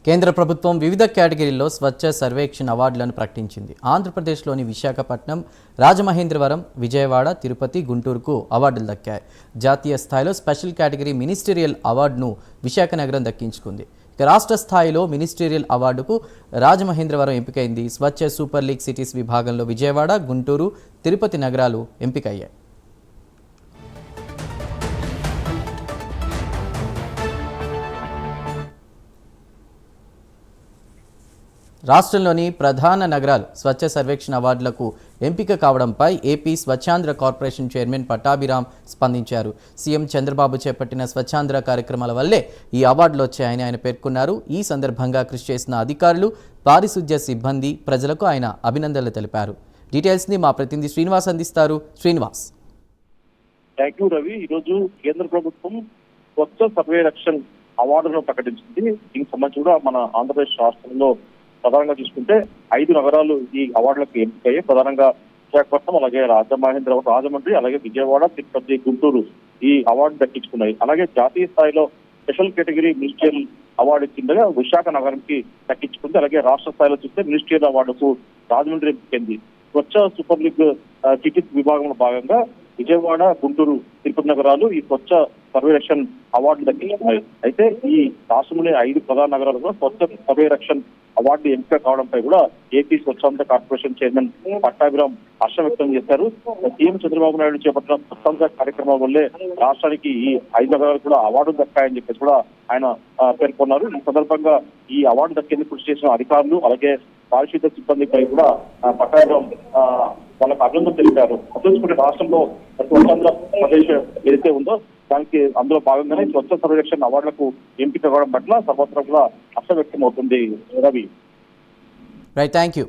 కేంద్ర ప్రభుత్వం వివిధ కేటగిరీల్లో స్వచ్ఛ సర్వేక్షణ్ అవార్డులను ప్రకటించింది. ఆంధ్రప్రదేశ్లోని విశాఖపట్నం, రాజమహేంద్రవరం, విజయవాడ, తిరుపతి, గుంటూరుకు అవార్డులు దక్కాయి. జాతీయ స్థాయిలో స్పెషల్ కేటగిరీ మినిస్టీరియల్ అవార్డును విశాఖ నగరం దక్కించుకుంది. ఇక రాష్ట్ర స్థాయిలో ministerial అవార్డుకు Rajamahendravaram ఎంపికైంది. Swachh super league cities విభాగంలో విజయవాడ, గుంటూరు, తిరుపతి నగరాలు ఎంపికయ్యాయి. రాష్ట్రంలోని ప్రధాన నగరాలు స్వచ్ఛ సర్వేక్షణ అవార్డులకు ఎంపిక కావడంపై AP Swachhandhra corporation chairman Pattabhiram స్పందించారు. సీఎం చంద్రబాబు చేపట్టిన స్వచ్ఛాంధ్ర కార్యక్రమాల వల్లే ఈ అవార్డులు వచ్చాయని ఆయన పేర్కొన్నారు. ఈ సందర్భంగా కృషి చేసిన అధికారులు, పారిశుధ్య సిబ్బంది, ప్రజలకు ఆయన అభినందనలు తెలిపారు. డీటెయిల్స్ని మా ప్రతినిధి శ్రీనివాస్ అందిస్తారు. శ్రీనివాస్. Thank you Ravi. ఈరోజు కేంద్ర ప్రభుత్వం స్వచ్ఛ సర్వేక్షణ్ అవార్డులను ప్రకటించింది. దీనికి సంబంధించి కూడా మన ఆంధ్రప్రదేశ్ రాష్ట్రంలో ప్రధానంగా చూసుకుంటే 5 నగరాలు ఈ అవార్డులకు ఎంపికయ్యాయి. ప్రధానంగా విశాఖపట్నం, అలాగే రాజమండ్రి, అలాగే విజయవాడ, తిరుపతి, గుంటూరు ఈ అవార్డు దక్కించుకున్నాయి. అలాగే జాతీయ స్థాయిలో స్పెషల్ కేటగిరీ మినిస్ట్రియల్ అవార్డు కిందగా విశాఖ నగరంకి దక్కించుకుంది. అలాగే రాష్ట్ర స్థాయిలో చూస్తే మినిస్ట్రియల్ అవార్డుకు రాజమండ్రి ఎంపికైంది. స్వచ్ఛ సూపర్ లీగ్ సిటీస్ విభాగంలో భాగంగా విజయవాడ, గుంటూరు, తిరుపతి నగరాలు ఈ స్వచ్ఛ సర్వేక్షణ్ అవార్డులు దక్కించుకున్నాయి. అయితే ఈ రాష్ట్రంలోని 5 ప్రధాన నగరాల్లో స్వచ్ఛ సర్వేక్షణ్ అవార్డు ఎంపిక కావడంపై కూడా AP Swachhandhra corporation chairman Pattabhiram హర్షం వ్యక్తం చేశారు. సీఎం చంద్రబాబు నాయుడు చేపట్టిన స్వచ్ఛాంధ్ర కార్యక్రమం వల్లే రాష్ట్రానికి ఈ 5 నగరాలు కూడా అవార్డు దక్కాయని చెప్పేసి కూడా ఆయన పేర్కొన్నారు. ఈ సందర్భంగా ఈ అవార్డు దక్కేందుకు కృషి చేసిన అధికారులు, అలాగే పారిశుద్ధ్య సిబ్బందిపై కూడా పట్టాభిరామ్ వాళ్ళకు అభినందనలు తెలిపారు. అదే రాష్ట్రంలో స్వచ్ఛాంధ్ర ప్రదేశ్ ఏదైతే ఉందో దానికి అందులో భాగంగానే స్వచ్ఛ సర్వేక్షణ అవార్డులకు ఎంపిక కావడం పట్ల సర్వత్రా కూడా హర్షం వ్యక్తం అవుతుంది. రవి. Right, thank you.